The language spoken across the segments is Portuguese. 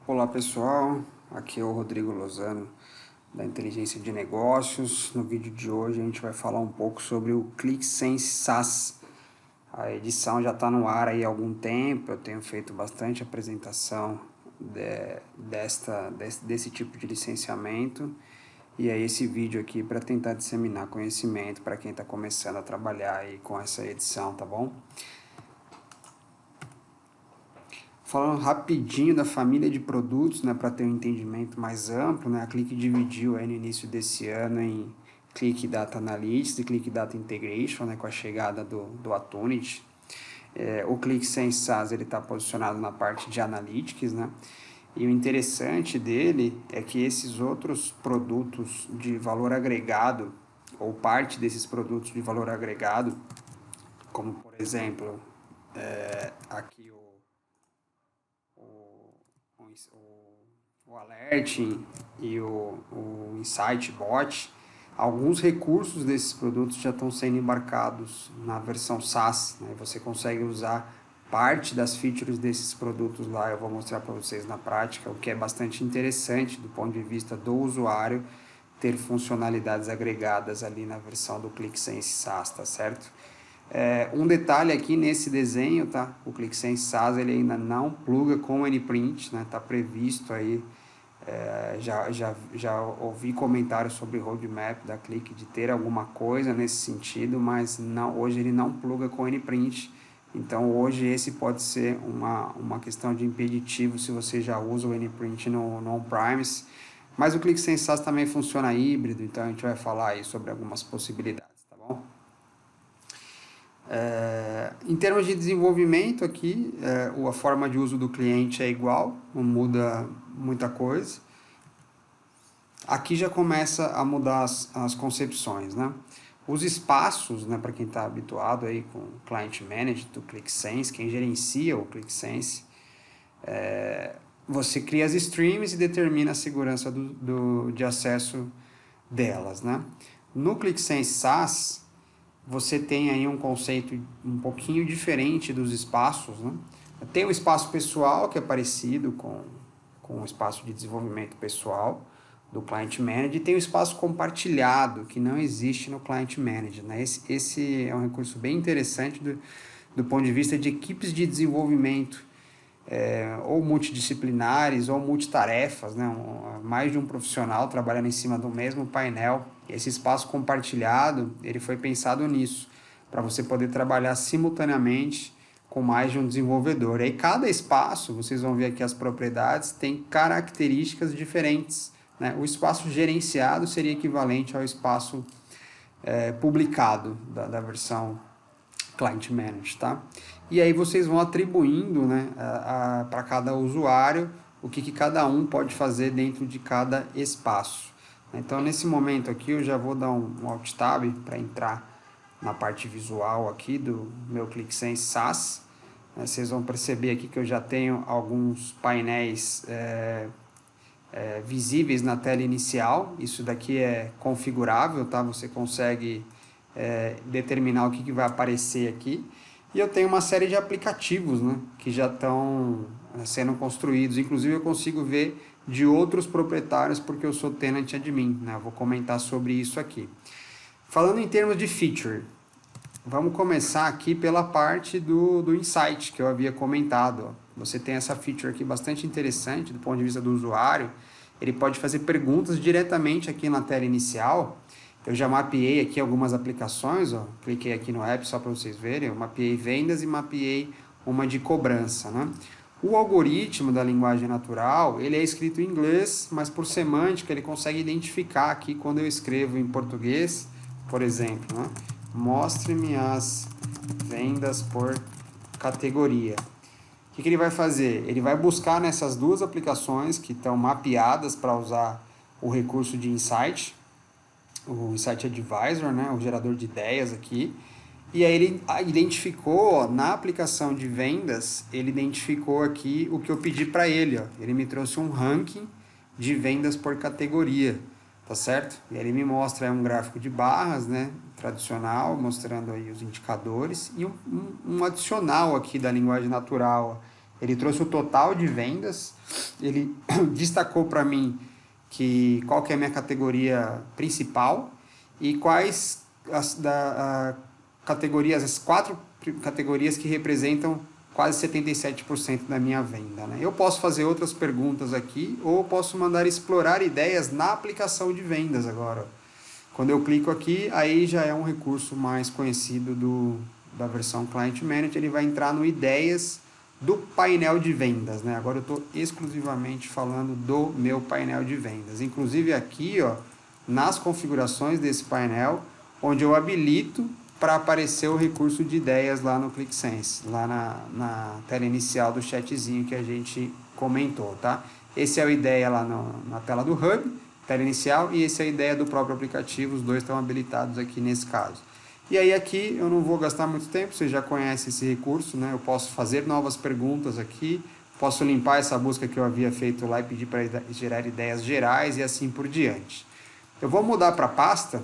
Olá pessoal, aqui é o Rodrigo Lozano da Inteligência de Negócios. No vídeo de hoje a gente vai falar um pouco sobre o ClickSense SaaS. A edição já está no ar aí há algum tempo, eu tenho feito bastante apresentação desse tipo de licenciamento. E aí esse vídeo aqui para tentar disseminar conhecimento para quem está começando a trabalhar aí com essa edição, tá bom? Falando rapidinho da família de produtos, né, para ter um entendimento mais amplo, né, a Click dividiu aí no início desse ano em Click Data Analytics e Click Data Integration, né, com a chegada do Attunit. O ClickSense SaaS está posicionado na parte de Analytics, né, e o interessante dele é que esses outros produtos de valor agregado, ou parte desses produtos de valor agregado, como por exemplo, aqui o Alert e o Insight Bot, alguns recursos desses produtos já estão sendo embarcados na versão SaaS, né? Você consegue usar parte das features desses produtos lá, eu vou mostrar para vocês na prática, o que é bastante interessante do ponto de vista do usuário, ter funcionalidades agregadas ali na versão do ClickSense SaaS, tá certo? Um detalhe aqui nesse desenho, tá? O ClickSense SaaS ele ainda não pluga com o Anyprint, né? Tá previsto aí, já ouvi comentários sobre o roadmap da Click de ter alguma coisa nesse sentido, mas não, hoje ele não pluga com o Anyprint. Então hoje esse pode ser uma questão de impeditivo se você já usa o Anyprint no on-premise. Mas o ClickSense SaaS também funciona híbrido, então a gente vai falar aí sobre algumas possibilidades, tá bom? Em termos de desenvolvimento aqui, a forma de uso do cliente é igual, não muda muita coisa. Aqui já começa a mudar as concepções, né? Os espaços, né, para quem está habituado aí com o Client Managed do ClickSense, quem gerencia o ClickSense, você cria as streams e determina a segurança de acesso delas, né? No ClickSense SaaS, você tem aí um conceito um pouquinho diferente dos espaços, né? Tem o espaço pessoal, que é parecido com o espaço de desenvolvimento pessoal do Client Manager, e tem o espaço compartilhado, que não existe no Client Manager, né? Esse é um recurso bem interessante do ponto de vista de equipes de desenvolvimento, ou multidisciplinares ou multitarefas, né? Mais de um profissional trabalhando em cima do mesmo painel. Esse espaço compartilhado, ele foi pensado nisso, para você poder trabalhar simultaneamente com mais de um desenvolvedor. E aí cada espaço, vocês vão ver aqui as propriedades, tem características diferentes, né? O espaço gerenciado seria equivalente ao espaço publicado da versão Client Managed, tá? E aí vocês vão atribuindo, né, para cada usuário o que cada um pode fazer dentro de cada espaço. Então, nesse momento aqui, eu já vou dar um Alt Tab para entrar na parte visual aqui do meu ClickSense SaaS. Vocês vão perceber aqui que eu já tenho alguns painéis visíveis na tela inicial. Isso daqui é configurável, tá? Você consegue determinar o que vai aparecer aqui. E eu tenho uma série de aplicativos, né, que já estão sendo construídos. Inclusive eu consigo ver de outros proprietários porque eu sou tenant admin, né? Eu vou comentar sobre isso aqui. Falando em termos de feature, vamos começar aqui pela parte do Insight, que eu havia comentado. Você tem essa feature aqui bastante interessante do ponto de vista do usuário. Ele pode fazer perguntas diretamente aqui na tela inicial. Eu já mapeei aqui algumas aplicações, ó. Cliquei aqui no app só para vocês verem. Eu mapeei vendas e mapeei uma de cobrança, né? O algoritmo da linguagem natural, ele é escrito em inglês, mas por semântica ele consegue identificar aqui quando eu escrevo em português, por exemplo, né? Mostre-me as vendas por categoria. O que ele vai fazer? Ele vai buscar nessas duas aplicações que estão mapeadas para usar o recurso de Insight, o Insight Advisor, né, o gerador de ideias aqui, e aí ele identificou, na aplicação de vendas, ele identificou aqui o que eu pedi para ele, ó. Ele me trouxe um ranking de vendas por categoria, tá certo? E aí ele me mostra aí um gráfico de barras, né, tradicional, mostrando aí os indicadores, e um adicional aqui da linguagem natural, ó. Ele trouxe o total de vendas, ele destacou para mim qual que é a minha categoria principal e quais categorias, as 4 categorias que representam quase 77% da minha venda, né? Eu posso fazer outras perguntas aqui ou posso mandar explorar ideias na aplicação de vendas agora. Quando eu clico aqui, aí já é um recurso mais conhecido da versão Client Manager, ele vai entrar no ideias do painel de vendas, né? Agora eu estou exclusivamente falando do meu painel de vendas. Inclusive aqui, ó, nas configurações desse painel, onde eu habilito para aparecer o recurso de ideias lá no ClickSense, lá na tela inicial do chatzinho que a gente comentou, tá? Esse é o ideia lá na tela do Hub, tela inicial, e esse é a ideia do próprio aplicativo, os dois estão habilitados aqui nesse caso. E aí aqui eu não vou gastar muito tempo, você já conhece esse recurso, né? Eu posso fazer novas perguntas aqui, posso limpar essa busca que eu havia feito lá e pedir para gerar ideias gerais e assim por diante. Eu vou mudar para pasta,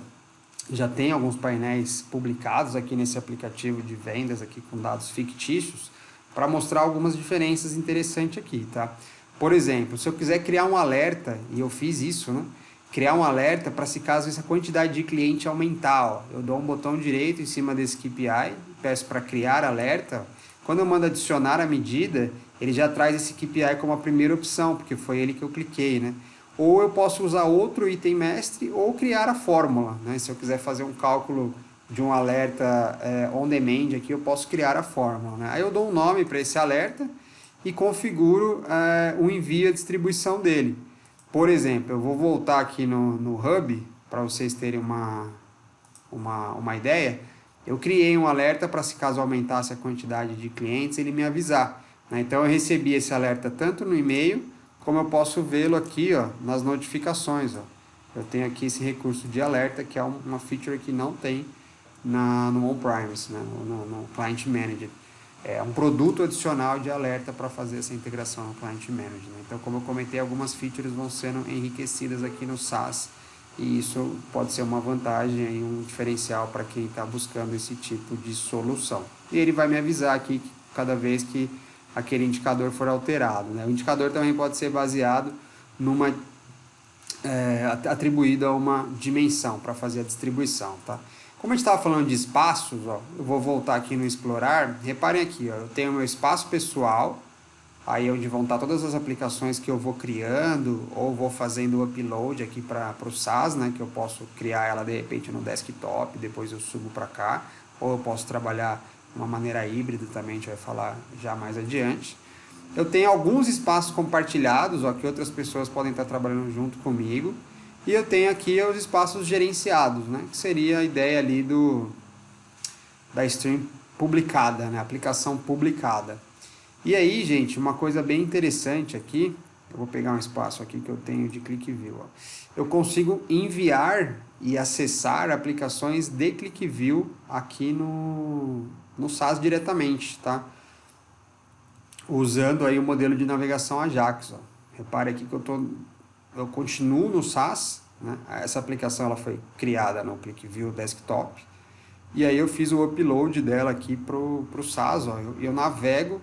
já tem alguns painéis publicados aqui nesse aplicativo de vendas aqui com dados fictícios, para mostrar algumas diferenças interessantes aqui, tá? Por exemplo, se eu quiser criar um alerta, e eu fiz isso, né? Criar um alerta para se caso essa quantidade de cliente aumentar, ó. Eu dou um botão direito em cima desse KPI, peço para criar alerta. Quando eu mando adicionar a medida, ele já traz esse KPI como a primeira opção, porque foi ele que eu cliquei, né? Ou eu posso usar outro item mestre ou criar a fórmula, né? Se eu quiser fazer um cálculo de um alerta on demand aqui, eu posso criar a fórmula, né? Aí eu dou um nome para esse alerta e configuro o envio e a distribuição dele. Por exemplo, eu vou voltar aqui no Hub, para vocês terem uma ideia. Eu criei um alerta para, se caso aumentasse a quantidade de clientes, ele me avisar, né? Então eu recebi esse alerta tanto no e-mail, como eu posso vê-lo aqui, ó, nas notificações. Ó. Eu tenho aqui esse recurso de alerta, que é uma feature que não tem no on-premise, né? no Client Manager. É um produto adicional de alerta para fazer essa integração no Client Manager, né? Então, como eu comentei, algumas features vão sendo enriquecidas aqui no SaaS, e isso pode ser uma vantagem e um diferencial para quem está buscando esse tipo de solução. E ele vai me avisar aqui cada vez que aquele indicador for alterado, né? O indicador também pode ser baseado atribuído a uma dimensão para fazer a distribuição, tá? Como a gente estava falando de espaços, ó, eu vou voltar aqui no explorar, reparem aqui, ó, eu tenho meu espaço pessoal, aí onde vão estar todas as aplicações que eu vou criando, ou vou fazendo o upload aqui para o SaaS, né, que eu posso criar ela de repente no desktop, depois eu subo para cá, ou eu posso trabalhar de uma maneira híbrida também, a gente vai falar já mais adiante. Eu tenho alguns espaços compartilhados, ó, que outras pessoas podem estar trabalhando junto comigo, e eu tenho aqui os espaços gerenciados, né, que seria a ideia ali da stream publicada, né, aplicação publicada. E aí, gente, uma coisa bem interessante aqui, eu vou pegar um espaço aqui que eu tenho de ClickView, ó. Eu consigo enviar e acessar aplicações de ClickView aqui no SaaS diretamente, tá? Usando aí o modelo de navegação Ajax, ó. Repare aqui que eu continuo no SaaS, né? Essa aplicação ela foi criada no ClickView Desktop, e aí eu fiz o upload dela aqui pro SaaS, ó. Eu navego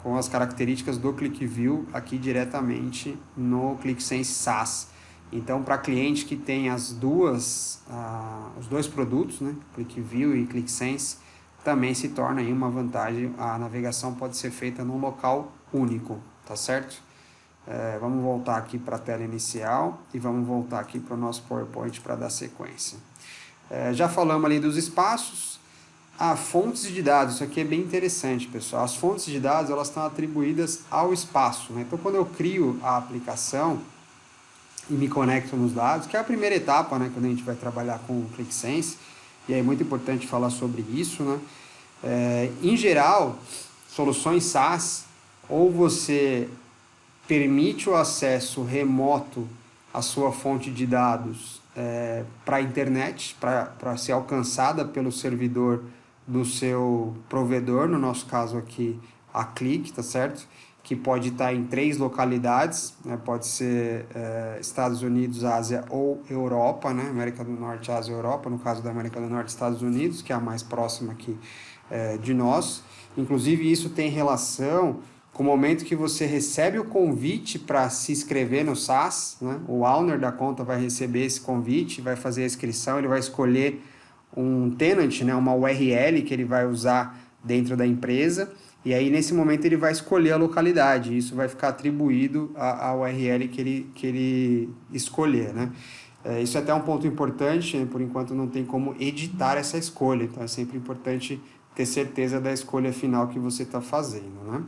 com as características do ClickView aqui diretamente no ClickSense SaaS. Então, para cliente que tem os dois produtos, né, ClickView e ClickSense, também se torna aí uma vantagem. A navegação pode ser feita num local único, tá certo? Vamos voltar aqui para a tela inicial e vamos voltar aqui para o nosso PowerPoint para dar sequência. Já falamos ali dos espaços. Fontes de dados, isso aqui é bem interessante, pessoal. As fontes de dados, elas estão atribuídas ao espaço, né? Então, quando eu crio a aplicação e me conecto nos dados, que é a primeira etapa, né? Quando a gente vai trabalhar com o ClickSense, e é muito importante falar sobre isso, né? Em geral, soluções SaaS, ou você permite o acesso remoto à sua fonte de dados para a internet, para ser alcançada pelo servidor do seu provedor, no nosso caso aqui a Click, tá certo? Que pode estar em 3 localidades, né? Pode ser Estados Unidos, Ásia ou Europa, né? América do Norte, Ásia e Europa, no caso da América do Norte, Estados Unidos, que é a mais próxima aqui de nós. Inclusive isso tem relação com o momento que você recebe o convite para se inscrever no SaaS, né? O owner da conta vai receber esse convite, vai fazer a inscrição, ele vai escolher um tenant, né? Uma URL que ele vai usar dentro da empresa, e aí nesse momento ele vai escolher a localidade, isso vai ficar atribuído à URL que ele escolher, né? Isso é até um ponto importante, né? Por enquanto não tem como editar essa escolha, então é sempre importante ter certeza da escolha final que você está fazendo, né?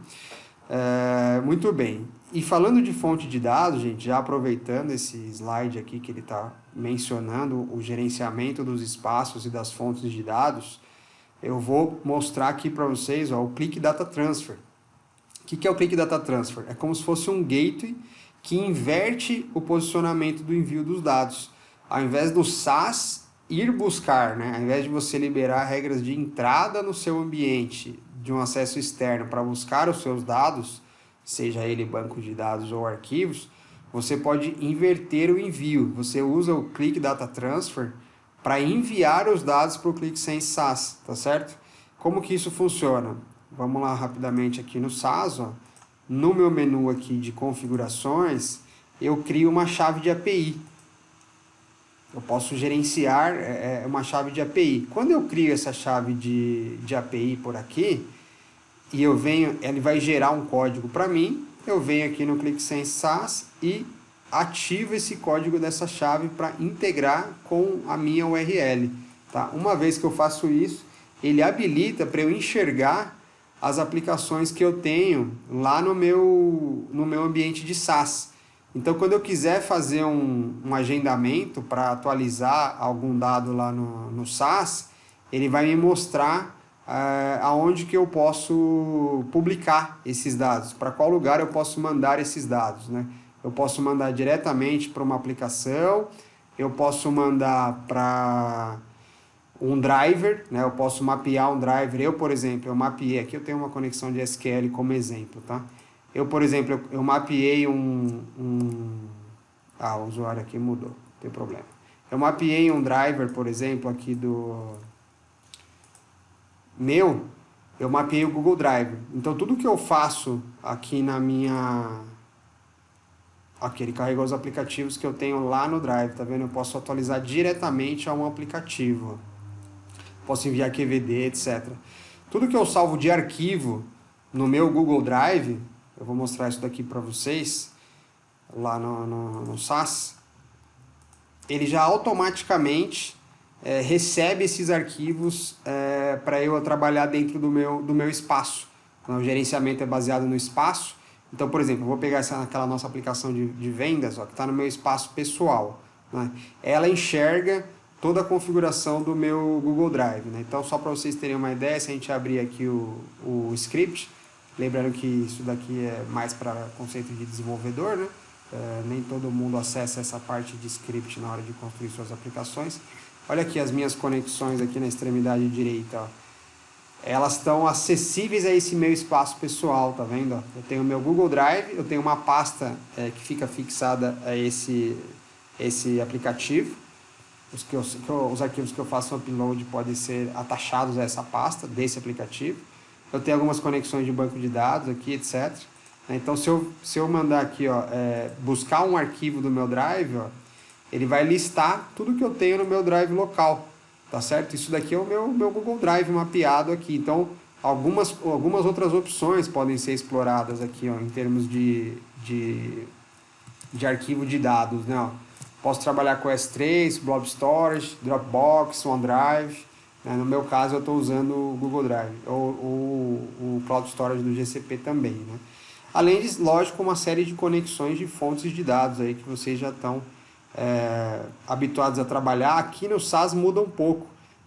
Muito bem. E falando de fonte de dados, gente, já aproveitando esse slide aqui que ele está mencionando o gerenciamento dos espaços e das fontes de dados, eu vou mostrar aqui para vocês o Click Data Transfer. O que é o Click Data Transfer? É como se fosse um gateway que inverte o posicionamento do envio dos dados. Ao invés do SaaS ir buscar, né? Ao invés de você liberar regras de entrada no seu ambiente de um acesso externo para buscar os seus dados, seja ele banco de dados ou arquivos, você pode inverter o envio. Você usa o Click Data Transfer para enviar os dados para o ClickSense SaaS, tá certo? Como que isso funciona? Vamos lá rapidamente aqui no SaaS, ó. No meu menu aqui de configurações, eu crio uma chave de API. Eu posso gerenciar uma chave de API. Quando eu crio essa chave de API por aqui, e eu venho, ele vai gerar um código para mim, eu venho aqui no ClickSense SaaS e ativo esse código dessa chave para integrar com a minha URL. Tá? Uma vez que eu faço isso, ele habilita para eu enxergar as aplicações que eu tenho lá no meu ambiente de SaaS. Então, quando eu quiser fazer um agendamento para atualizar algum dado lá no SaaS, ele vai me mostrar aonde que eu posso publicar esses dados, para qual lugar eu posso mandar esses dados, né? Eu posso mandar diretamente para uma aplicação, eu posso mandar para um driver, né? Eu posso mapear um driver. Eu, por exemplo, eu mapeei, aqui eu tenho uma conexão de SQL como exemplo, tá? Eu, por exemplo, eu mapeei o usuário aqui mudou, não tem problema. Eu mapeei um driver, por exemplo, aqui eu mapeei o Google Drive. Então, tudo que eu faço aqui na minha... Aqui, ele carregou os aplicativos que eu tenho lá no Drive, tá vendo? Eu posso atualizar diretamente a um aplicativo. Posso enviar QVD, etc. Tudo que eu salvo de arquivo no meu Google Drive, eu vou mostrar isso daqui para vocês, lá no SaaS, ele já automaticamente recebe esses arquivos para eu trabalhar dentro do meu espaço. Então, o gerenciamento é baseado no espaço. Então, por exemplo, eu vou pegar aquela nossa aplicação de vendas, ó, que está no meu espaço pessoal, né? Ela enxerga toda a configuração do meu Google Drive, né? Então, só para vocês terem uma ideia, se a gente abrir aqui o script, lembrando que isso daqui é mais para conceito de desenvolvedor, né? Nem todo mundo acessa essa parte de script na hora de construir suas aplicações. Olha aqui as minhas conexões aqui na extremidade direita, ó. Elas estão acessíveis a esse meu espaço pessoal, tá vendo? Eu tenho o meu Google Drive, eu tenho uma pasta que fica fixada a esse aplicativo. Os arquivos que eu faço upload podem ser atachados a essa pasta desse aplicativo. Eu tenho algumas conexões de banco de dados aqui, etc. Então, se eu mandar aqui, ó, buscar um arquivo do meu Drive, ó, ele vai listar tudo que eu tenho no meu Drive local, tá certo? Isso daqui é o meu Google Drive mapeado aqui. Então, algumas outras opções podem ser exploradas aqui, ó, em termos de arquivo de dados, né? Ó. Posso trabalhar com S3, Blob Storage, Dropbox, OneDrive. Né? No meu caso, eu estou usando o Google Drive, ou o Cloud Storage do GCP também, né? Além de, lógico, uma série de conexões de fontes de dados aí que vocês já estão habituados a trabalhar. Aqui no SaaS muda um pouco.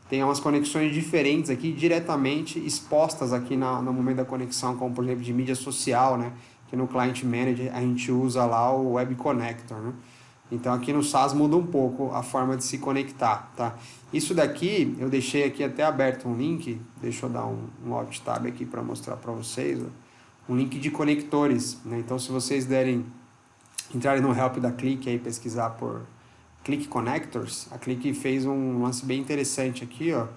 Tem umas conexões diferentes aqui, diretamente expostas aqui no momento da conexão, como por exemplo de mídia social, né? Que no Client Manager a gente usa lá o Web Connector, né? Então aqui no SaaS muda um pouco a forma de se conectar, tá? Isso daqui, eu deixei aqui até aberto um link, deixa eu dar um Alt Tab aqui para mostrar para vocês, ó, um link de conectores, né? Então se vocês entrarem no help da Click e pesquisar por Click Connectors, a Click fez um lance bem interessante aqui, ó,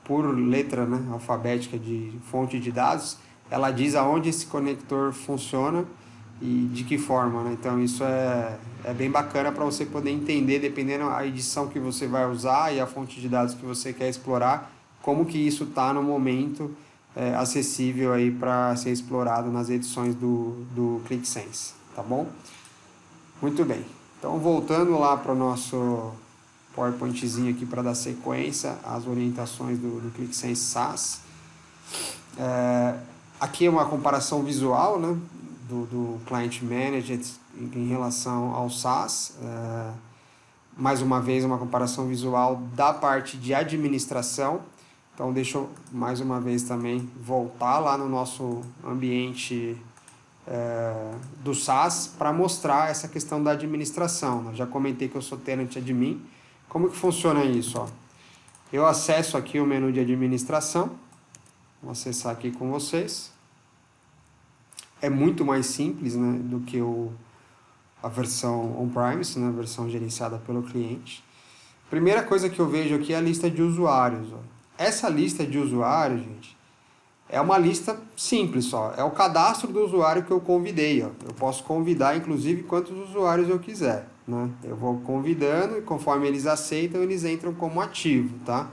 por letra, né, alfabética de fonte de dados, ela diz aonde esse conector funciona e de que forma, né? Então isso é bem bacana para você poder entender, dependendo da edição que você vai usar e a fonte de dados que você quer explorar, como que isso está no momento acessível aí para ser explorado nas edições do ClickSense, tá bom? Muito bem. Então voltando lá para o nosso PowerPointzinho aqui para dar sequência às orientações do ClickSense SaaS. Aqui é uma comparação visual, né, do Client Managed em relação ao SaaS. Mais uma vez, uma comparação visual da parte de administração. Então, deixa eu mais uma vez também voltar lá no nosso ambiente do SaaS para mostrar essa questão da administração. Eu já comentei que eu sou tenant admin. Como que funciona isso? Ó? Eu acesso aqui o menu de administração. Vou acessar aqui com vocês. É muito mais simples, né, do que a versão on-premise, né, a versão gerenciada pelo cliente. Primeira coisa que eu vejo aqui é a lista de usuários. Ó. Essa lista de usuários, gente, é uma lista simples só. É o cadastro do usuário que eu convidei. Ó. Eu posso convidar, inclusive, quantos usuários eu quiser. Né? Eu vou convidando e conforme eles aceitam, eles entram como ativo. Tá?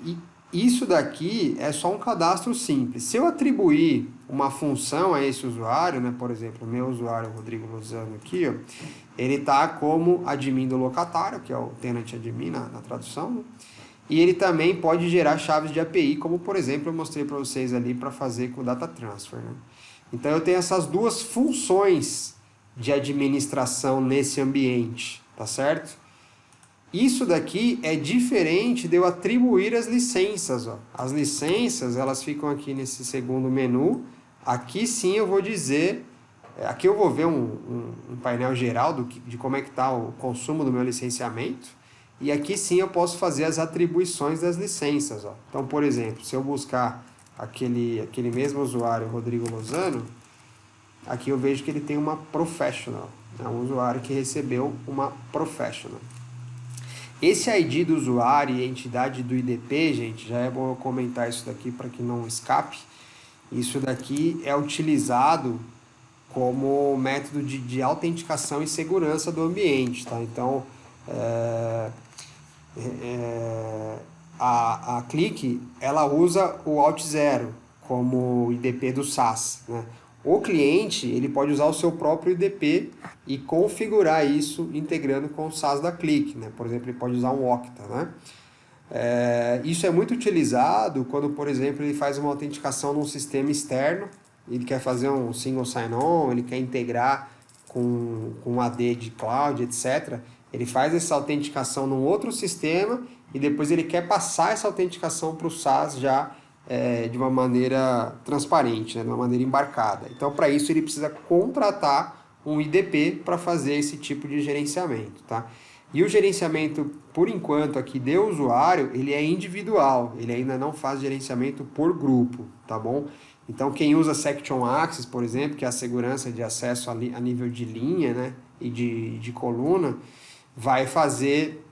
E isso daqui é só um cadastro simples. Se eu atribuir uma função a esse usuário, né, por exemplo, o meu usuário Rodrigo Lozano aqui, ó, ele está como admin do locatário, que é o tenant admin na tradução, né? E ele também pode gerar chaves de API, como por exemplo eu mostrei para vocês ali para fazer com o Data Transfer. Né? Então eu tenho essas duas funções de administração nesse ambiente, tá certo? Isso daqui é diferente de eu atribuir as licenças. Ó. As licenças, elas ficam aqui nesse segundo menu. Aqui sim eu vou dizer, aqui eu vou ver um painel geral de como é que está o consumo do meu licenciamento. E aqui sim eu posso fazer as atribuições das licenças. Ó. Então, por exemplo, se eu buscar aquele mesmo usuário, Rodrigo Lozano, aqui eu vejo que ele tem uma Professional. É um usuário que recebeu uma Professional. Esse ID do usuário e a entidade do IDP, gente, já é bom eu comentar isso daqui para que não escape. Isso daqui é utilizado como método de autenticação e segurança do ambiente, tá? Então, a Click, ela usa o Alt0 como IDP do SaaS, né? O cliente, ele pode usar o seu próprio IDP e configurar isso integrando com o SaaS da Click, né? Por exemplo, ele pode usar um Okta, né? Isso é muito utilizado quando, por exemplo, ele faz uma autenticação num sistema externo, ele quer fazer um single sign-on, ele quer integrar com um AD de cloud, etc. Ele faz essa autenticação num outro sistema e depois ele quer passar essa autenticação para o SaaS já de uma maneira transparente, né, de uma maneira embarcada. Então, para isso, ele precisa contratar um IDP para fazer esse tipo de gerenciamento. Tá? E o gerenciamento, por enquanto, aqui de usuário, ele é individual, ele ainda não faz gerenciamento por grupo, tá bom? Então, quem usa Section Access, por exemplo, que é a segurança de acesso a nível de linha, né, e de coluna, vai fazer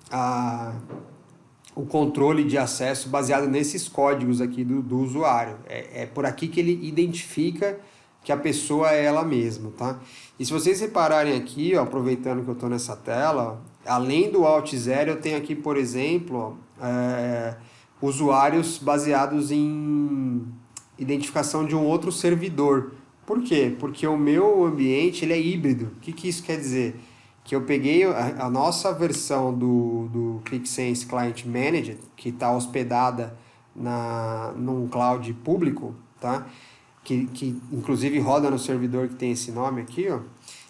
o controle de acesso baseado nesses códigos aqui do usuário. É por aqui que ele identifica que a pessoa é ela mesma, tá? E se vocês repararem aqui, ó, aproveitando que eu estou nessa tela, ó, além do Alt0, eu tenho aqui, por exemplo, usuários baseados em identificação de um outro servidor. Por quê? Porque o meu ambiente ele é híbrido. O que isso quer dizer? Que eu peguei a nossa versão do ClickSense Client Managed, que está hospedada num cloud público, tá? Que inclusive roda no servidor que tem esse nome aqui, ó.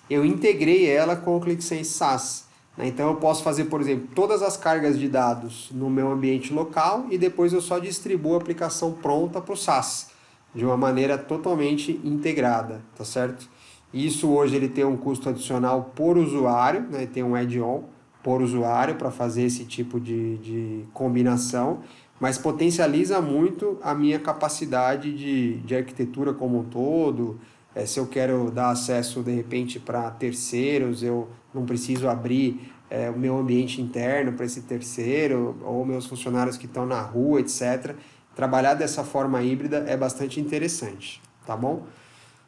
Eu integrei ela com o ClickSense SaaS. Né? Então eu posso fazer, por exemplo, todas as cargas de dados no meu ambiente local e depois eu só distribuo a aplicação pronta para o SaaS, de uma maneira totalmente integrada, tá certo? Isso hoje ele tem um custo adicional por usuário, né? Tem um add-on por usuário para fazer esse tipo de combinação, mas potencializa muito a minha capacidade de arquitetura como um todo. Se eu quero dar acesso de repente para terceiros, eu não preciso abrir o meu ambiente interno para esse terceiro, ou meus funcionários que estão na rua, etc. Trabalhar dessa forma híbrida é bastante interessante. tá bom?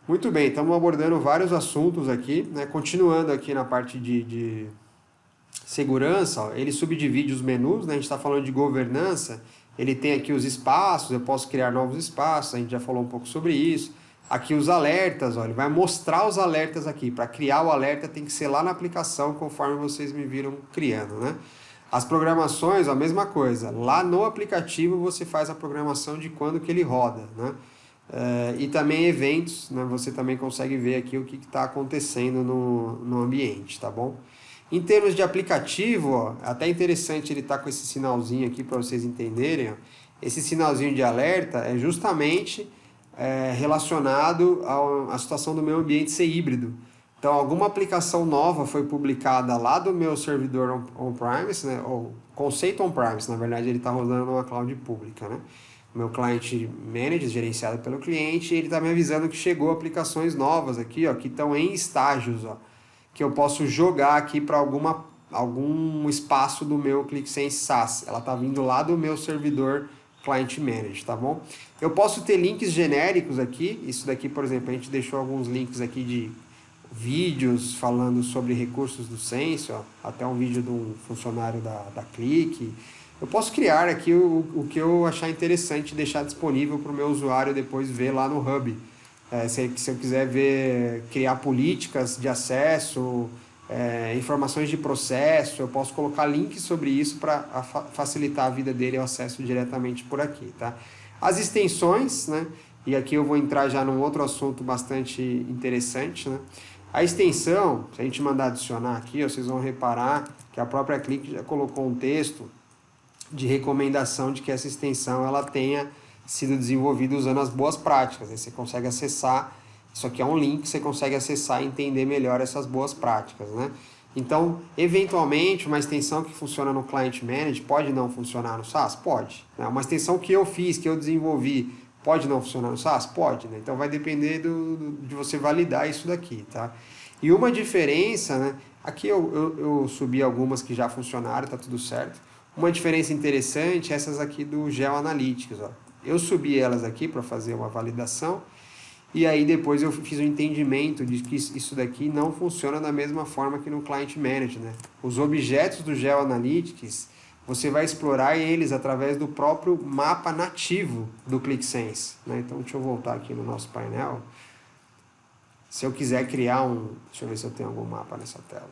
Muito bem, estamos abordando vários assuntos aqui, né? Continuando aqui na parte de segurança, ó, ele subdivide os menus, né? A gente está falando de governança, ele tem aqui os espaços, eu posso criar novos espaços, a gente já falou um pouco sobre isso. Aqui os alertas, ó, ele vai mostrar os alertas aqui. Para criar o alerta tem que ser lá na aplicação, conforme vocês me viram criando, né? As programações, a mesma coisa. Lá no aplicativo você faz a programação de quando que ele roda, né? E também eventos, né? Você também consegue ver aqui o que está acontecendo no ambiente, tá bom? Em termos de aplicativo, ó, até interessante ele estar com esse sinalzinho aqui para vocês entenderem. Ó. Esse sinalzinho de alerta é justamente relacionado à situação do meu ambiente ser híbrido. Então, alguma aplicação nova foi publicada lá do meu servidor on-premise, né? Ou conceito on-premise, na verdade ele está rodando numa cloud pública, né? Meu cliente manager, gerenciado pelo cliente, ele está me avisando que chegou aplicações novas aqui, ó, que estão em estágios, ó, que eu posso jogar aqui para algum espaço do meu ClickSense SaaS. Ela está vindo lá do meu servidor Client Manager, tá bom? Eu posso ter links genéricos aqui. Isso daqui, por exemplo, a gente deixou alguns links aqui de vídeos falando sobre recursos do Sense, ó, até um vídeo de um funcionário da Click. Eu posso criar aqui o que eu achar interessante e deixar disponível para o meu usuário depois ver lá no Hub. Se eu quiser ver, criar políticas de acesso, informações de processo, eu posso colocar links sobre isso para facilitar a vida dele e o acesso diretamente por aqui, tá? As extensões, né? E aqui eu vou entrar já num outro assunto bastante interessante, né? A extensão, se a gente mandar adicionar aqui, vocês vão reparar que a própria Click já colocou um texto de recomendação de que essa extensão ela tenha sido desenvolvida usando as boas práticas. Aí você consegue acessar, isso aqui é um link, você consegue acessar e entender melhor essas boas práticas, né? Então, eventualmente, uma extensão que funciona no Client Manager pode não funcionar no SaaS? Pode. Né? Uma extensão que eu fiz, que eu desenvolvi, pode não funcionar no SaaS? Pode. Né? Então, vai depender de você validar isso daqui, tá? E uma diferença, né? Aqui eu subi algumas que já funcionaram, tá tudo certo. Uma diferença interessante é essas aqui do GeoAnalytics, ó. Eu subi elas aqui para fazer uma validação e aí depois eu fiz um entendimento de que isso daqui não funciona da mesma forma que no Client Manager, né? Os objetos do GeoAnalytics, você vai explorar eles através do próprio mapa nativo do ClickSense, né? Então deixa eu voltar aqui no nosso painel. Se eu quiser criar deixa eu ver se eu tenho algum mapa nessa tela.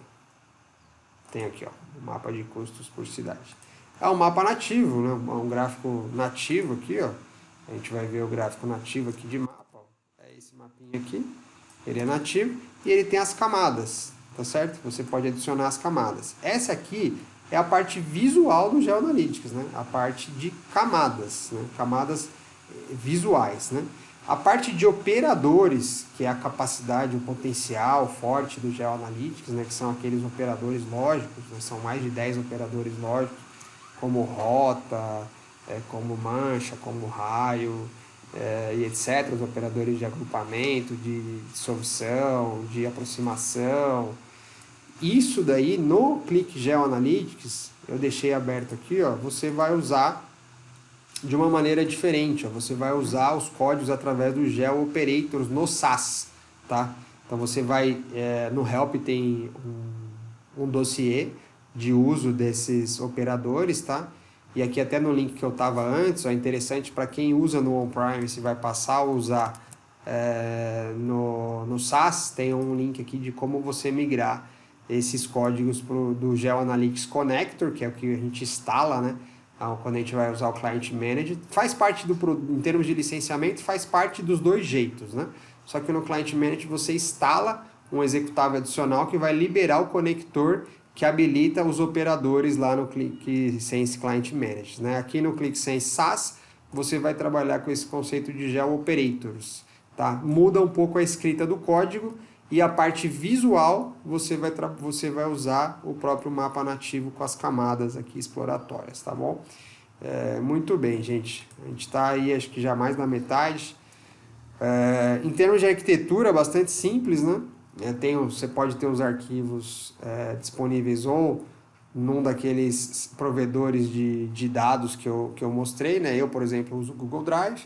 Tem aqui, ó, o mapa de custos por cidade. É um mapa nativo, né? Um gráfico nativo aqui, ó. A gente vai ver o gráfico nativo aqui de mapa, ó. É esse mapinha aqui. Ele é nativo e ele tem as camadas, tá certo? Você pode adicionar as camadas. Essa aqui é a parte visual do GeoAnalytics, né? A parte de camadas, né? Camadas visuais, né? A parte de operadores, que é a capacidade, o potencial forte do GeoAnalytics, né? Que são aqueles operadores lógicos, né? São mais de 10 operadores lógicos, como rota, como mancha, como raio, e etc. Os operadores de agrupamento, de dissolução, de aproximação. Isso daí no Click GeoAnalytics, eu deixei aberto aqui, ó, você vai usar de uma maneira diferente, ó, você vai usar os códigos através do GeoOperators no SaaS, tá? Então você vai, no Help tem um dossiê de uso desses operadores, tá? E aqui até no link que eu estava antes, ó, é interessante para quem usa no on-premise vai passar a usar no SaaS, tem um link aqui de como você migrar esses códigos do GeoAnalytics Connector, que é o que a gente instala, né? Quando a gente vai usar o Client Manager. Faz parte em termos de licenciamento, faz parte dos dois jeitos, né? Só que no Client Manager você instala um executável adicional que vai liberar o conector que habilita os operadores lá no ClickSense Client Manager, né? Aqui no ClickSense SaaS, você vai trabalhar com esse conceito de GeoOperators, tá? Muda um pouco a escrita do código e a parte visual você vai usar o próprio mapa nativo com as camadas aqui exploratórias, tá bom? Muito bem, gente. A gente está aí, acho que já mais na metade. Em termos de arquitetura, bastante simples, né? Você pode ter os arquivos disponíveis ou num daqueles provedores de dados que eu mostrei, né? Eu, por exemplo, uso o Google Drive,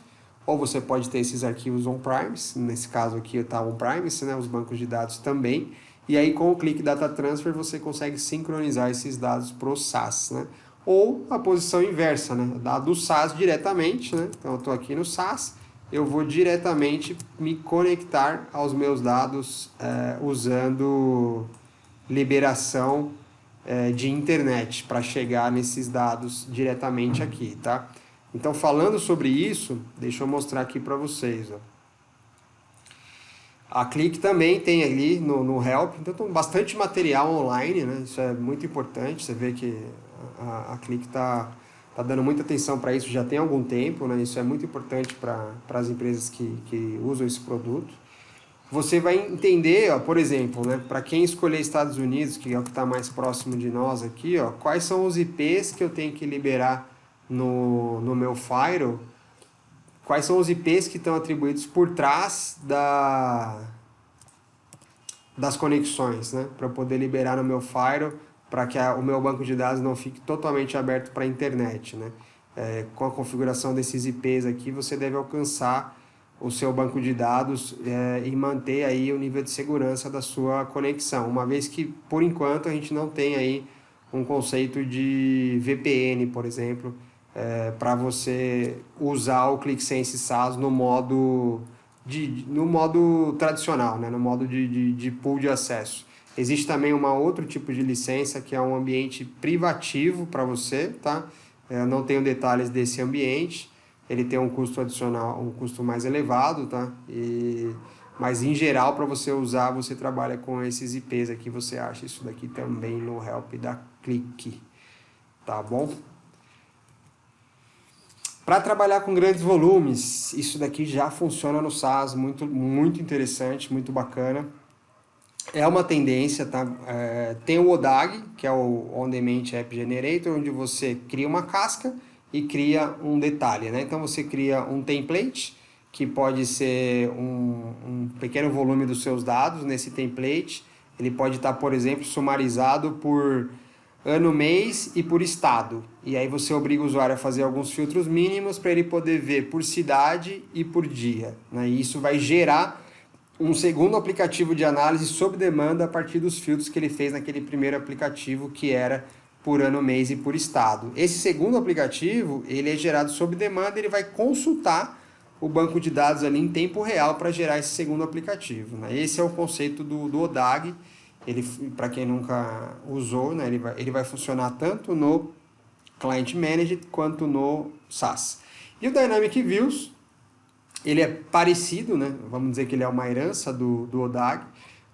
ou você pode ter esses arquivos on-premise, nesse caso aqui está on-premise, né, os bancos de dados também, e aí com o clique Data Transfer você consegue sincronizar esses dados para o SaaS, né? Ou a posição inversa, né, do SaaS diretamente, né? Então eu estou aqui no SaaS, eu vou diretamente me conectar aos meus dados usando liberação de internet para chegar nesses dados diretamente aqui, tá? Então, falando sobre isso, deixa eu mostrar aqui para vocês, ó. A Click também tem ali no Help, então tem bastante material online, né? Isso é muito importante, você vê que a Click está dando muita atenção para isso já tem algum tempo, né? Isso é muito importante para as empresas que usam esse produto. Você vai entender, ó, por exemplo, né, para quem escolher Estados Unidos, que é o que está mais próximo de nós aqui, ó, quais são os IPs que eu tenho que liberar no meu firewall, quais são os IPs que estão atribuídos por trás das conexões, né, para poder liberar no meu firewall, para que o meu banco de dados não fique totalmente aberto para a internet, né. Com a configuração desses IPs aqui, você deve alcançar o seu banco de dados e manter aí o nível de segurança da sua conexão, uma vez que, por enquanto, a gente não tem aí um conceito de VPN, por exemplo, para você usar o ClickSense SaaS no modo tradicional, né? No modo de pool de acesso. Existe também um outro tipo de licença, que é um ambiente privativo para você, tá? Eu não tenho detalhes desse ambiente, ele tem um custo adicional, um custo mais elevado, tá? Mas em geral, para você usar, você trabalha com esses IPs aqui, você acha isso daqui também no help da Click, tá bom? Para trabalhar com grandes volumes, isso daqui já funciona no SaaS, muito interessante, muito bacana. É uma tendência, tá? Tem o ODAG, que é o On Demand App Generator, onde você cria uma casca e cria um detalhe, né? Então você cria um template, que pode ser um pequeno volume dos seus dados nesse template. Ele pode estar, por exemplo, sumarizado por ano, mês e por estado. E aí você obriga o usuário a fazer alguns filtros mínimos para ele poder ver por cidade e por dia, né? E isso vai gerar um segundo aplicativo de análise sob demanda a partir dos filtros que ele fez naquele primeiro aplicativo, que era por ano, mês e por estado. Esse segundo aplicativo, ele é gerado sob demanda, ele vai consultar o banco de dados ali em tempo real para gerar esse segundo aplicativo, né? Esse é o conceito do ODAG. Ele, para quem nunca usou, né, ele vai funcionar tanto no Client Managed quanto no SaaS. E o Dynamic Views, ele é parecido, né? Vamos dizer que ele é uma herança do ODAG,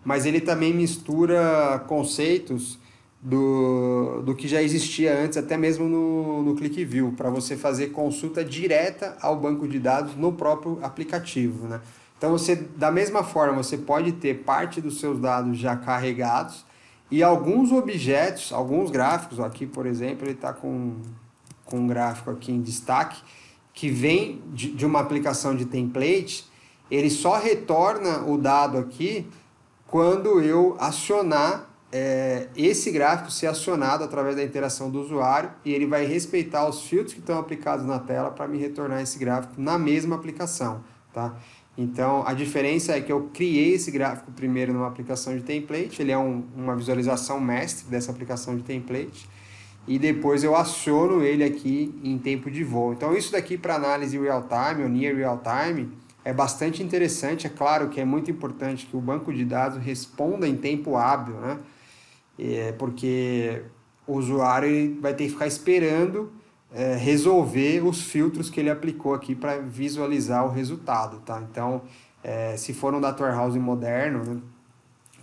mas ele também mistura conceitos do que já existia antes, até mesmo no ClickView, para você fazer consulta direta ao banco de dados no próprio aplicativo, né? Então, você, da mesma forma, você pode ter parte dos seus dados já carregados e alguns objetos, alguns gráficos, aqui, por exemplo, ele está com um gráfico aqui em destaque, que vem de uma aplicação de template, ele só retorna o dado aqui quando eu acionar esse gráfico, ser acionado através da interação do usuário, e ele vai respeitar os filtros que estão aplicados na tela para me retornar esse gráfico na mesma aplicação, tá? Então, a diferença é que eu criei esse gráfico primeiro numa aplicação de template, ele é uma visualização mestre dessa aplicação de template, e depois eu aciono ele aqui em tempo de voo. Então, isso daqui para análise real-time ou near real-time é bastante interessante. É claro que é muito importante que o banco de dados responda em tempo hábil, né? Porque o usuário vai ter que ficar esperando resolver os filtros que ele aplicou aqui para visualizar o resultado, tá? Então, se for um data warehouse moderno, né,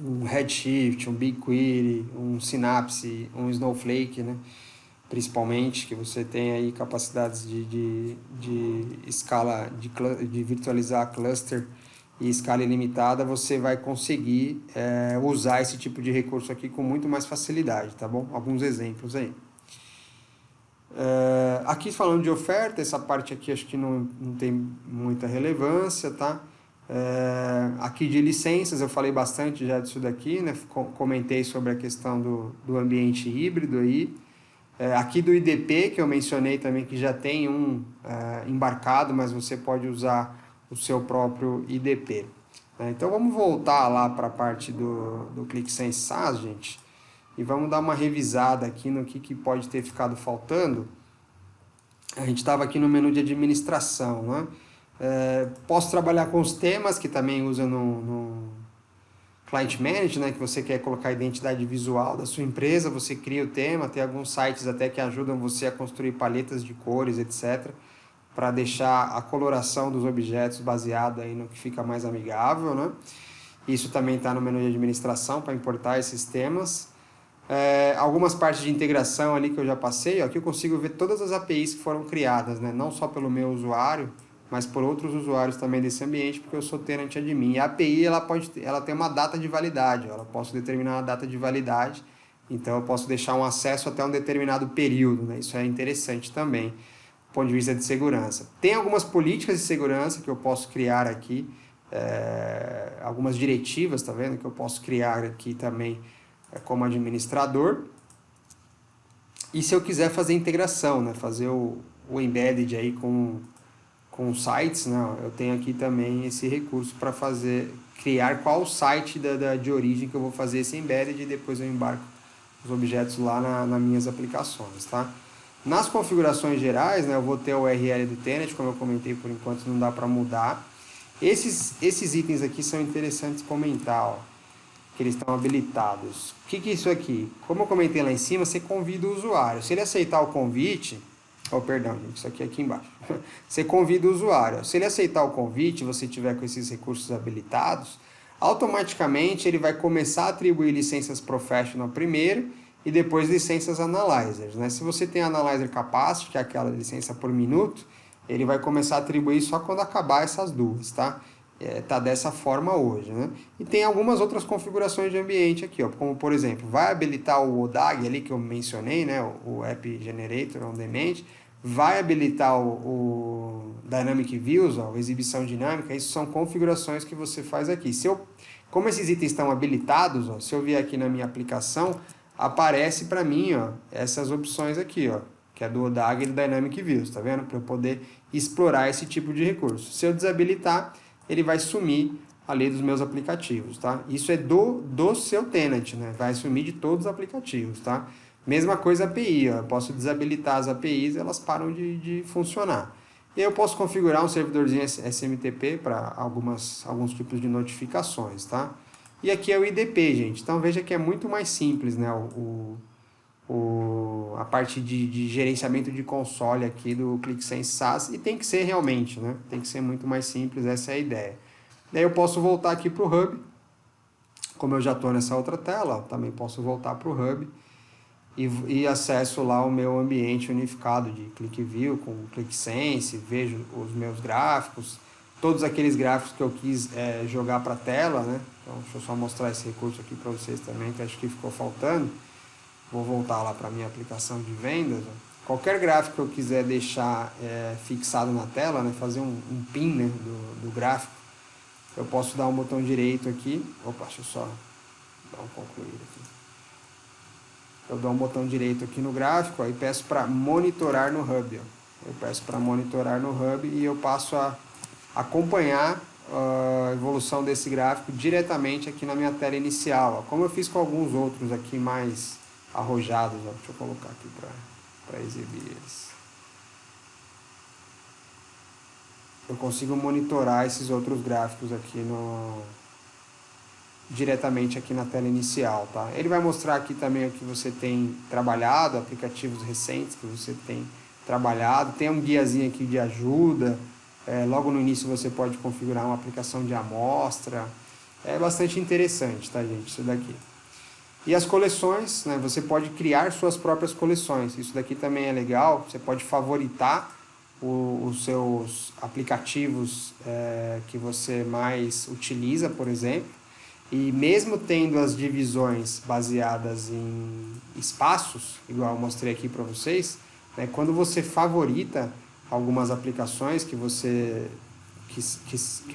um Redshift, um BigQuery, um Synapse, um Snowflake, né, principalmente, que você tem aí capacidades de escala, de virtualizar cluster e escala ilimitada, você vai conseguir usar esse tipo de recurso aqui com muito mais facilidade, tá bom? Alguns exemplos aí. Aqui falando de oferta, essa parte aqui acho que não tem muita relevância, tá? Aqui de licenças, eu falei bastante já disso daqui, né? Comentei sobre a questão do ambiente híbrido aí. Aqui do IDP, que eu mencionei também, que já tem um embarcado, mas você pode usar o seu próprio IDP. Então vamos voltar lá para a parte do ClickSense SaaS, gente, e vamos dar uma revisada aqui no que pode ter ficado faltando. A gente estava aqui no menu de administração, né? Posso trabalhar com os temas, que também usa no Client Management, né? Que você quer colocar a identidade visual da sua empresa, você cria o tema, tem alguns sites até que ajudam você a construir paletas de cores, etc., para deixar a coloração dos objetos baseado aí no que fica mais amigável, né? Isso também está no menu de administração para importar esses temas. Algumas partes de integração ali que eu já passei, ó, aqui eu consigo ver todas as APIs que foram criadas, né? Não só pelo meu usuário, mas por outros usuários também desse ambiente, porque eu sou tenant admin. E a API ela tem uma data de validade, ó, ela posso determinar uma data de validade, então eu posso deixar um acesso até um determinado período, né? Isso é interessante também, do ponto de vista de segurança. Tem algumas políticas de segurança que eu posso criar aqui, algumas diretivas, tá vendo? Que eu posso criar aqui também como administrador. E se eu quiser fazer integração, né? Fazer o embedded aí com sites, né? Eu tenho aqui também esse recurso para criar qual site de origem que eu vou fazer esse embedded e depois eu embarco os objetos lá nas minhas aplicações, tá? Nas configurações gerais, né, eu vou ter o URL do tenant, como eu comentei, por enquanto não dá para mudar. Esses itens aqui são interessantes comentar, ó, que eles estão habilitados. O que é isso aqui? Como eu comentei lá em cima, você convida o usuário. Se ele aceitar o convite, perdão, gente, isso aqui embaixo. Você convida o usuário. Se ele aceitar o convite, você tiver com esses recursos habilitados, automaticamente ele vai começar a atribuir licenças Professional primeiro e depois licenças Analyzers, né? Se você tem Analyzer Capacity, que é aquela licença por minuto, ele vai começar a atribuir só quando acabar essas duas, tá? Tá dessa forma hoje, né? E tem algumas outras configurações de ambiente aqui, ó, como por exemplo, vai habilitar o ODAG ali que eu mencionei, né? O App Generator On Demand, vai habilitar o Dynamic Views, ó, exibição dinâmica. Isso são configurações que você faz aqui. Como esses itens estão habilitados, ó, se eu vier aqui na minha aplicação, aparece para mim, ó, essas opções aqui, ó, que é do ODAG e do Dynamic Views, tá vendo? Para eu poder explorar esse tipo de recurso. Se eu desabilitar, ele vai sumir ali dos meus aplicativos, tá? Isso é do seu tenant, né? Vai sumir de todos os aplicativos, tá? Mesma coisa a API, ó. Eu posso desabilitar as APIs, elas param de funcionar. E eu posso configurar um servidorzinho SMTP para alguns tipos de notificações, tá? E aqui é o IDP, gente. Então veja que é muito mais simples, né? A parte de gerenciamento de console aqui do ClickSense SaaS, e tem que ser realmente, né? Tem que ser muito mais simples, essa é a ideia. Daí eu posso voltar aqui para o Hub, como eu já estou nessa outra tela, ó, também posso voltar para o Hub e acesso lá o meu ambiente unificado de ClickView com ClickSense, vejo os meus gráficos, todos aqueles gráficos que eu quis jogar para a tela, né? Então deixa eu só mostrar esse recurso aqui para vocês também, que acho que ficou faltando. Vou voltar lá para a minha aplicação de vendas. Ó. Qualquer gráfico que eu quiser deixar fixado na tela, né, fazer um pin, né, do gráfico, eu posso dar um botão direito aqui. Opa, deixa eu só dar um concluir aqui. Eu dou um botão direito aqui no gráfico, ó, e peço para monitorar no Hub. Ó. Eu peço para monitorar no Hub e eu passo a acompanhar a evolução desse gráfico diretamente aqui na minha tela inicial. Ó. Como eu fiz com alguns outros aqui mais arrojados, ó. Deixa eu colocar aqui para exibir eles. Eu consigo monitorar esses outros gráficos aqui diretamente aqui na tela inicial, tá? Ele vai mostrar aqui também o que você tem trabalhado, aplicativos recentes que você tem trabalhado, tem um guiazinho aqui de ajuda, logo no início você pode configurar uma aplicação de amostra, é bastante interessante, tá, gente, isso daqui. E as coleções, né, você pode criar suas próprias coleções. Isso daqui também é legal. Você pode favoritar os seus aplicativos que você mais utiliza, por exemplo. E mesmo tendo as divisões baseadas em espaços, igual eu mostrei aqui para vocês, né, quando você favorita algumas aplicações que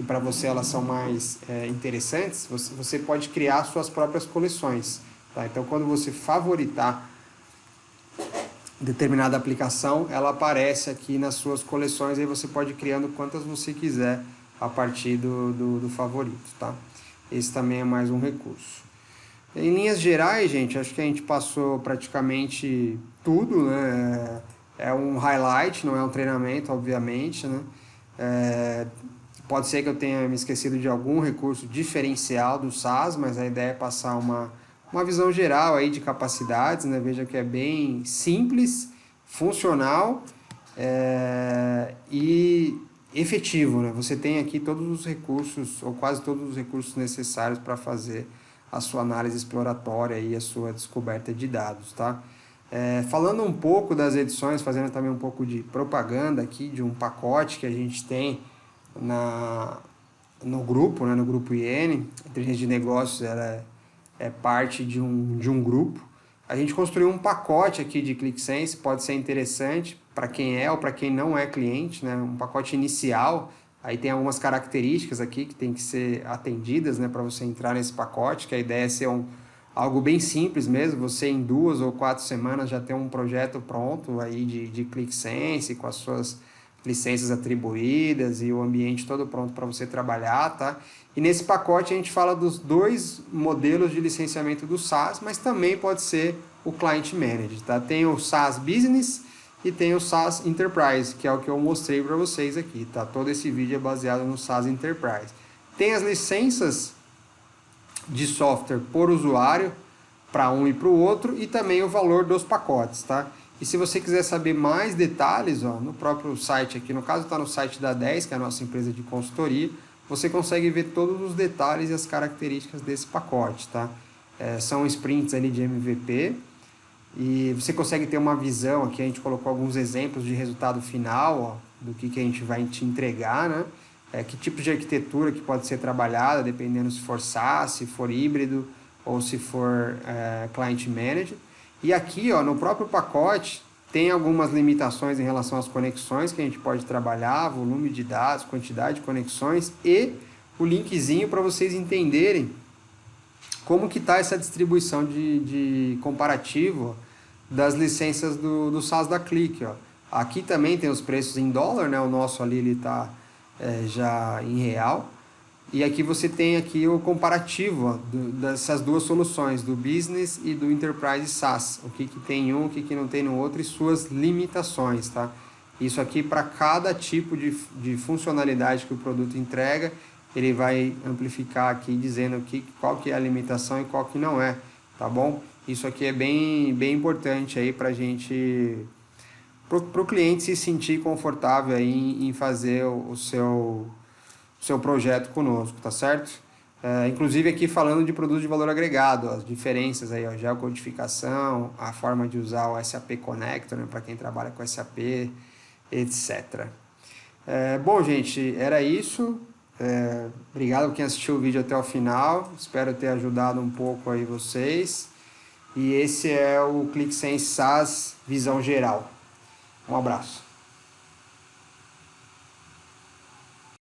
para você elas são mais interessantes, você pode criar suas próprias coleções. Tá? Então, quando você favoritar determinada aplicação, ela aparece aqui nas suas coleções, aí você pode ir criando quantas você quiser a partir do favorito, tá? Esse também é mais um recurso. Em linhas gerais, gente, acho que a gente passou praticamente tudo, né? É um highlight, não é um treinamento, obviamente, né? Pode ser que eu tenha me esquecido de algum recurso diferencial do SaaS, mas a ideia é passar uma visão geral aí de capacidades, né? Veja que é bem simples, funcional e efetivo, né? Você tem aqui todos os recursos, ou quase todos os recursos necessários para fazer a sua análise exploratória e a sua descoberta de dados, tá? Falando um pouco das edições, fazendo também um pouco de propaganda aqui de um pacote que a gente tem no grupo, né, no grupo IN, a inteligência de negócios ela é parte de um grupo. A gente construiu um pacote aqui de ClickSense, pode ser interessante para quem é ou para quem não é cliente, né, um pacote inicial. Aí tem algumas características aqui que tem que ser atendidas, né, para você entrar nesse pacote, que a ideia é ser algo bem simples mesmo, você em 2 ou 4 semanas já tem um projeto pronto aí de ClickSense, com as suas licenças atribuídas e o ambiente todo pronto para você trabalhar, tá? E nesse pacote a gente fala dos 2 modelos de licenciamento do SaaS, mas também pode ser o Client Managed, tá? Tem o SaaS Business e tem o SaaS Enterprise, que é o que eu mostrei para vocês aqui, tá? Todo esse vídeo é baseado no SaaS Enterprise. Tem as licenças de software por usuário para um e para o outro e também o valor dos pacotes, tá? E se você quiser saber mais detalhes, ó, no próprio site aqui, no caso está no site da 10, que é a nossa empresa de consultoria, você consegue ver todos os detalhes e as características desse pacote, tá? São sprints ali de MVP e você consegue ter uma visão, aqui a gente colocou alguns exemplos de resultado final, ó, do que a gente vai te entregar, né? Que tipo de arquitetura que pode ser trabalhada, dependendo se for SaaS, se for híbrido ou se for client managed. E aqui, ó, no próprio pacote, tem algumas limitações em relação às conexões que a gente pode trabalhar, volume de dados, quantidade de conexões e o linkzinho para vocês entenderem como que está essa distribuição de comparativo das licenças do SaaS da Click. Ó. Aqui também tem os preços em dólar, né? O nosso ali está já em real. E aqui você tem aqui o comparativo ó, dessas duas soluções, do Business e do Enterprise SaaS. O que tem em um, o que não tem no outro e suas limitações, tá? Isso aqui para cada tipo de funcionalidade que o produto entrega, ele vai amplificar aqui dizendo qual que é a limitação e qual que não é, tá bom? Isso aqui é bem importante aí para a gente, para o cliente se sentir confortável aí em fazer o seu projeto conosco, tá certo? Inclusive aqui falando de produtos de valor agregado, as diferenças aí, ó, geocodificação, a forma de usar o SAP Connector, né, para quem trabalha com SAP, etc. Bom, gente, era isso. Obrigado por quem assistiu o vídeo até o final. Espero ter ajudado um pouco aí vocês. E esse é o ClickSense SaaS Visão Geral. Um abraço.